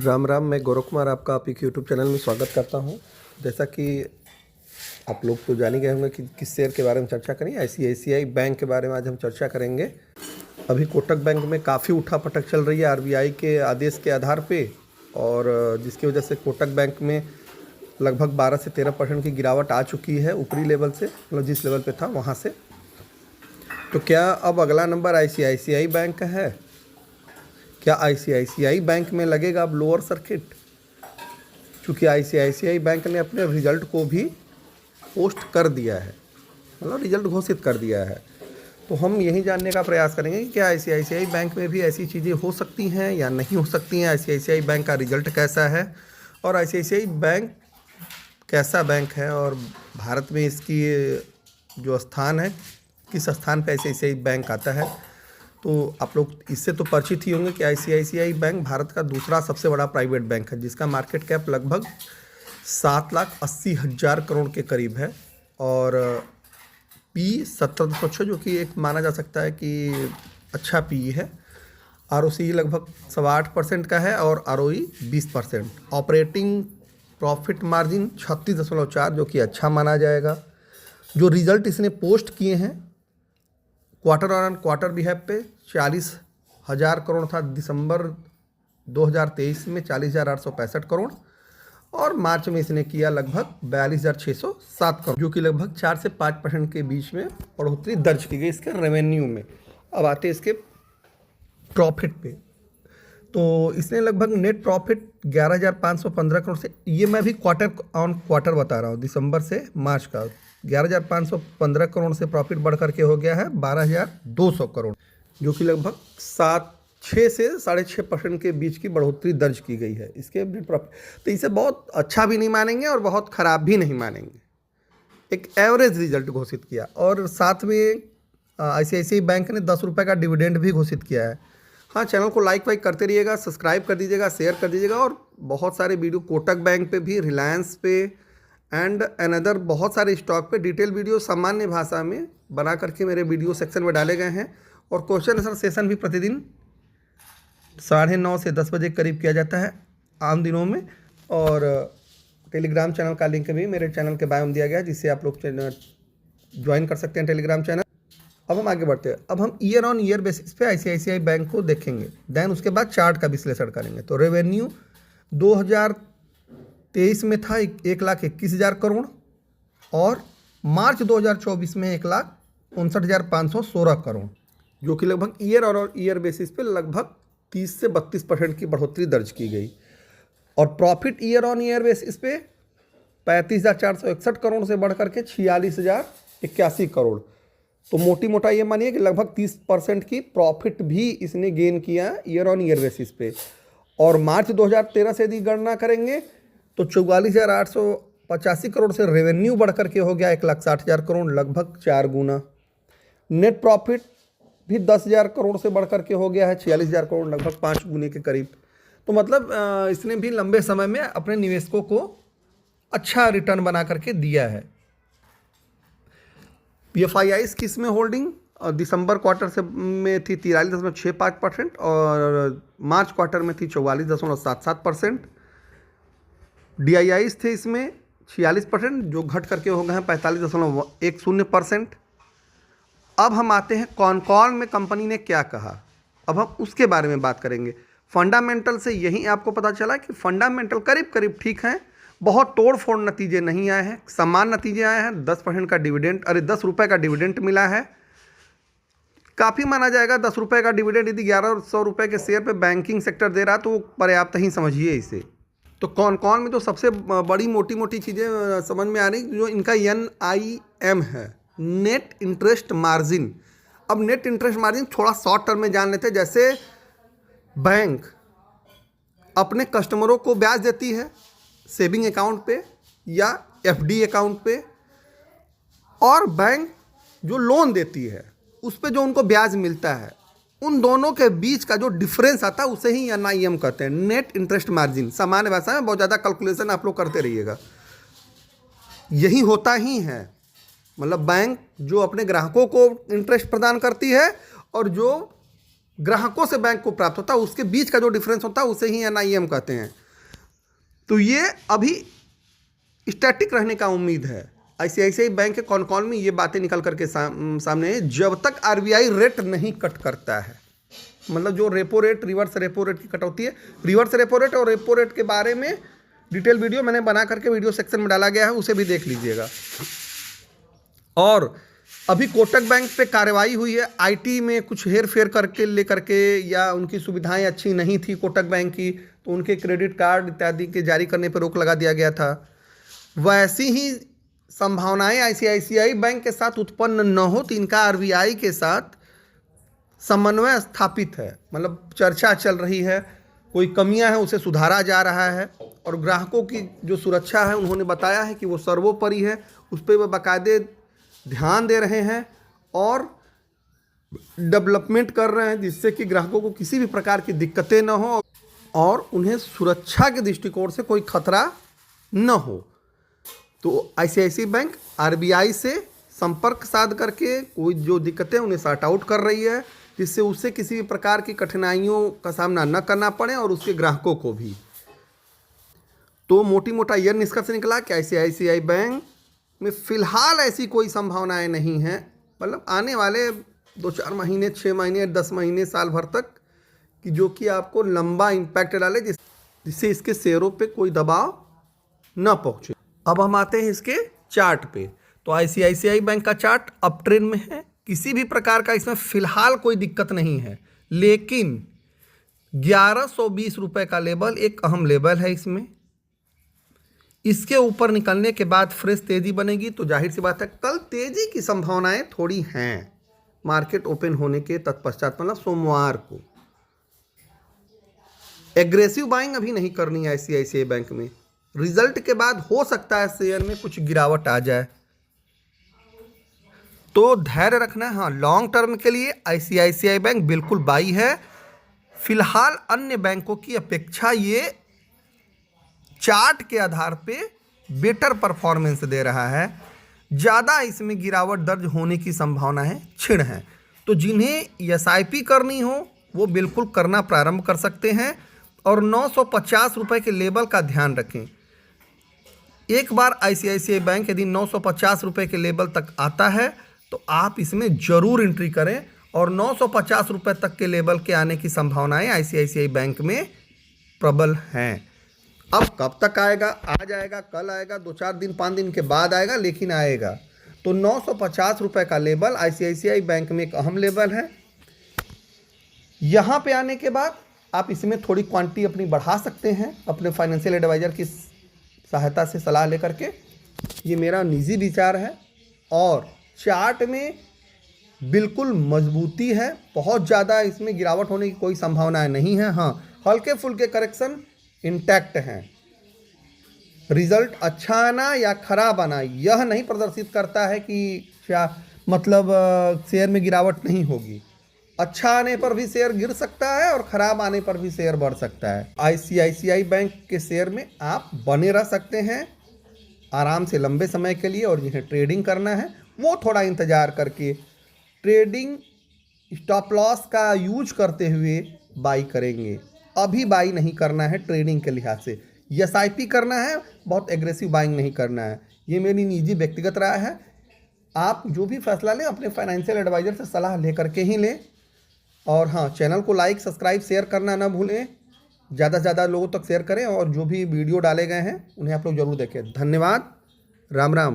राम राम। मैं गौरव कुमार आपका आप एक यूट्यूब चैनल में स्वागत करता हूं। जैसा कि आप लोग तो जान ही गए होंगे कि किस शेयर के बारे में चर्चा करें। आईसीआईसीआई बैंक के बारे में आज हम चर्चा करेंगे। अभी कोटक बैंक में काफ़ी उठापटक चल रही है आरबीआई के आदेश के आधार पे, और जिसकी वजह से कोटक बैंक में लगभग 12 से 13% की गिरावट आ चुकी है ऊपरी लेवल से, मतलब जिस लेवल पे था वहाँ से। तो क्या अब अगला नंबर आईसीआईसीआई बैंक का है? क्या आईसीआईसीआई बैंक में लगेगा अब लोअर सर्किट? चूँकि आईसीआईसीआई बैंक ने अपने रिजल्ट को भी पोस्ट कर दिया है, मतलब रिजल्ट घोषित कर दिया है। तो हम यही जानने का प्रयास करेंगे कि क्या आईसीआईसीआई बैंक में भी ऐसी चीज़ें हो सकती हैं या नहीं हो सकती हैं। आईसीआईसीआई बैंक का रिजल्ट कैसा है और आईसीआईसीआई बैंक कैसा बैंक है, और भारत में इसकी जो स्थान है, किस स्थान पर आईसीआईसीआई बैंक आता है। तो आप लोग इससे तो परिचित ही होंगे कि आईसीआईसीआई बैंक भारत का दूसरा सबसे बड़ा प्राइवेट बैंक है, जिसका मार्केट कैप लगभग 7,80,000 करोड़ के करीब है, और पी 17.6, जो कि एक माना जा सकता है कि अच्छा पी है। आरओसी लगभग 8.25% का है और आरओई 20%। ऑपरेटिंग प्रॉफिट मार्जिन 36.4, जो कि अच्छा माना जाएगा। जो रिज़ल्ट इसने पोस्ट किए हैं क्वार्टर ऑन क्वार्टर बिहेव पे 40,000 करोड़ था दिसंबर 2023 में, 40,865 करोड़, और मार्च में इसने किया लगभग 42,607 करोड़, जो कि लगभग 4 से 5% के बीच में बढ़ोतरी दर्ज की गई इसके रेवेन्यू में। अब आते हैं इसके प्रॉफिट पे। तो इसने लगभग नेट प्रॉफिट 11,515 करोड़ से, ये मैं भी क्वार्टर ऑन क्वार्टर बता रहा हूँ, दिसंबर से मार्च का, 11,515 करोड़ से प्रॉफिट बढ़ करके हो गया है 12,200 करोड़, जो कि लगभग 6 से 6.5% के बीच की बढ़ोतरी दर्ज की गई है इसके नेट प्रॉफिट। तो इसे बहुत अच्छा भी नहीं मानेंगे और बहुत ख़राब भी नहीं मानेंगे। एक एवरेज रिजल्ट घोषित किया, और साथ में आईसीआईसीआई बैंक ने 10 रुपये का डिविडेंड भी घोषित किया है। हाँ, चैनल को लाइक वाइक करते रहिएगा, सब्सक्राइब कर दीजिएगा, शेयर कर दीजिएगा, और बहुत सारे वीडियो कोटक बैंक पे भी, रिलायंस पे एंड अनदर बहुत सारे स्टॉक पे डिटेल वीडियो सामान्य भाषा में बना करके मेरे वीडियो सेक्शन में डाले गए हैं। और क्वेश्चन आंसर सेशन भी प्रतिदिन 9:30 से 10 बजे करीब किया जाता है आम दिनों में। और टेलीग्राम चैनल का लिंक भी मेरे चैनल के बायो में दिया गया है, जिससे आप लोग ज्वाइन कर सकते हैं टेलीग्राम चैनल। अब हम आगे बढ़ते हैं। अब हम ईयर ऑन ईयर बेसिस पे आईसीआईसीआई बैंक को देखेंगे, देन उसके बाद चार्ट का विश्लेषण करेंगे। तो रेवेन्यू 2023 में था 1,21,000 करोड़, और मार्च 2024 में 1,59,516 करोड़, जो कि लगभग ईयर और ईयर बेसिस पे लगभग 30 से 32% की बढ़ोतरी दर्ज की गई। और profit year on year basis पे 35,461 करोड़ से बढ़ करके 46,081 करोड़। तो मोटी मोटा ये मानिए कि लगभग 30% की प्रॉफिट भी इसने गेन किया ईयर ऑन ईयर बेसिस पे। और मार्च 2013 से यदि गणना करेंगे तो 44,885 करोड़ से रेवेन्यू बढ़ करके हो गया 1,60,000 करोड़, लगभग 4 गुना। नेट प्रॉफिट भी 10,000 करोड़ से बढ़ करके हो गया है 46,000 करोड़, लगभग 5 गुने के करीब। तो मतलब इसने भी लंबे समय में अपने निवेशकों को अच्छा रिटर्न बना करके दिया है। पीएफआईआई किस में होल्डिंग दिसंबर क्वार्टर से में थी 43.65%, और मार्च क्वार्टर में थी 44.77%। डीआईआईस थे इसमें 46%, जो घट करके हो गए हैं 45.10%। अब हम आते हैं कॉन में कंपनी ने क्या कहा, अब हम उसके बारे में बात करेंगे। फंडामेंटल से यही आपको पता चला कि फंडामेंटल करीब करीब ठीक हैं, बहुत तोड़ फोड़ नतीजे नहीं आए हैं, समान नतीजे आए हैं। 10% का डिविडेंड, 10 रुपये का डिविडेंड मिला है, काफ़ी माना जाएगा। 10 रुपये का डिविडेंड यदि 1,100 रुपये के शेयर पे बैंकिंग सेक्टर दे रहा है तो पर्याप्त ही समझिए इसे। तो कौन में तो सबसे बड़ी मोटी मोटी चीज़ें समझ में आ रही, जो इनका NIM है, नेट इंटरेस्ट मार्जिन। अब नेट इंटरेस्ट मार्जिन थोड़ा शॉर्ट टर्म में जान लेते हैं। जैसे बैंक अपने कस्टमरों को ब्याज देती है सेविंग अकाउंट पे या FD अकाउंट पे, और बैंक जो लोन देती है उस पे जो उनको ब्याज मिलता है, उन दोनों के बीच का जो डिफरेंस आता है उसे ही NIM कहते हैं, नेट इंटरेस्ट मार्जिन। सामान्य भाषा में बहुत ज़्यादा कैलकुलेशन आप लोग करते रहिएगा, यही होता ही है। मतलब बैंक जो अपने ग्राहकों को इंटरेस्ट प्रदान करती है और जो ग्राहकों से बैंक को प्राप्त होता है, उसके बीच का जो डिफरेंस होता है उसे ही NIM कहते हैं। तो ये अभी स्टैटिक रहने का उम्मीद है। ICICI बैंक के कॉन में ये बातें निकल करके सामने है, जब तक RBI रेट नहीं कट करता है, मतलब जो repo rate, reverse repo rate की कटौती है। रिवर्स रेपो रेट और रेपो रेट के बारे में डिटेल वीडियो मैंने बना करके वीडियो सेक्शन में डाला गया है, उसे भी देख लीजिएगा। और अभी कोटक बैंक पे कार्रवाई हुई है, IT में कुछ हेर फेर करके लेकर के, या उनकी सुविधाएं अच्छी नहीं थी कोटक बैंक की, तो उनके क्रेडिट कार्ड इत्यादि के जारी करने पर रोक लगा दिया गया था। वैसी ही संभावनाएं ICICI बैंक के साथ उत्पन्न न हो, तो इनका RBI के साथ समन्वय स्थापित है, मतलब चर्चा चल रही है, कोई कमियां हैं उसे सुधारा जा रहा है, और ग्राहकों की जो सुरक्षा है उन्होंने बताया है कि वो सर्वोपरि है, उस पर वह बाकायदे ध्यान दे रहे हैं और डेवलपमेंट कर रहे हैं, जिससे कि ग्राहकों को किसी भी प्रकार की दिक्कतें न हो और उन्हें सुरक्षा के दृष्टिकोण से कोई खतरा न हो। तो ICICI बैंक RBI से संपर्क साध करके कोई जो दिक्कतें उन्हें सॉर्ट आउट कर रही है, जिससे उसे किसी भी प्रकार की कठिनाइयों का सामना न करना पड़े और उसके ग्राहकों को भी। तो मोटी मोटा यह निष्कर्ष निकला कि ICICI बैंक में फ़िलहाल ऐसी कोई संभावनाएं नहीं हैं, मतलब आने वाले 2-4 महीने, 6 महीने, 10 महीने, साल भर तक, कि जो कि आपको लंबा इम्पैक्ट डाले, जिससे इसके शेयरों पे कोई दबाव न पहुँचे। अब हम आते हैं इसके चार्ट पे। तो ICICI बैंक का चार्ट अप ट्रेंड में है, किसी भी प्रकार का इसमें फ़िलहाल कोई दिक्कत नहीं है, लेकिन 1120 रुपये का लेवल एक अहम लेवल है इसमें। इसके ऊपर निकलने के बाद फ्रेश तेज़ी बनेगी, तो जाहिर सी बात है कल तेज़ी की संभावनाएं थोड़ी हैं, मार्केट ओपन होने के तत्पश्चात, मतलब सोमवार को। एग्रेसिव बाइंग अभी नहीं करनी है ICICI बैंक में, रिजल्ट के बाद हो सकता है शेयर में कुछ गिरावट आ जाए, तो धैर्य रखना है। हाँ, लॉन्ग टर्म के लिए ICICI बैंक बिल्कुल बाई है। फिलहाल अन्य बैंकों की अपेक्षा ये चार्ट के आधार पे बेटर परफॉर्मेंस दे रहा है, ज़्यादा इसमें गिरावट दर्ज होने की संभावनाएं क्षीण हैं। तो जिन्हें SIP करनी हो वो बिल्कुल करना प्रारंभ कर सकते हैं, और 950 रुपये के लेवल का ध्यान रखें। एक बार ICICI बैंक यदि 950 रुपये के लेवल तक आता है तो आप इसमें ज़रूर एंट्री करें, और 950 रुपये तक के लेवल के आने की संभावनाएं ICICI बैंक में प्रबल हैं। अब कब तक आएगा? आ जाएगा, कल आएगा, 2-4 दिन, 5 दिन के बाद आएगा, लेकिन आएगा। तो 950 रुपये का लेवल ICICI बैंक में एक अहम लेवल है। यहाँ पे आने के बाद आप इसमें थोड़ी क्वांटिटी अपनी बढ़ा सकते हैं अपने फाइनेंशियल एडवाइज़र की सहायता से सलाह लेकर के। ये मेरा निजी विचार है, और चार्ट में बिल्कुल मजबूती है, बहुत ज़्यादा इसमें गिरावट होने की कोई संभावना नहीं है। हाँ, हल्के फुल्के करेक्शन इंटैक्ट हैं। रिजल्ट अच्छा आना या खराब आना यह नहीं प्रदर्शित करता है कि क्या मतलब शेयर में गिरावट नहीं होगी। अच्छा आने पर भी शेयर गिर सकता है और ख़राब आने पर भी शेयर बढ़ सकता है। ICICI बैंक के शेयर में आप बने रह सकते हैं आराम से लंबे समय के लिए, और जिन्हें ट्रेडिंग करना है वो थोड़ा इंतज़ार करके ट्रेडिंग स्टॉप लॉस का यूज करते हुए बाई करेंगे। अभी बाई नहीं करना है ट्रेडिंग के लिहाज से, SIP करना है, बहुत एग्रेसिव बाइंग नहीं करना है। ये मेरी निजी व्यक्तिगत राय है। आप जो भी फैसला लें अपने फाइनेंशियल एडवाइज़र से सलाह लेकर के ही लें। और हाँ, चैनल को लाइक, सब्सक्राइब, शेयर करना ना भूलें, ज़्यादा से ज़्यादा लोगों तक शेयर करें, और जो भी वीडियो डाले गए हैं उन्हें आप लोग ज़रूर देखें। धन्यवाद, राम राम।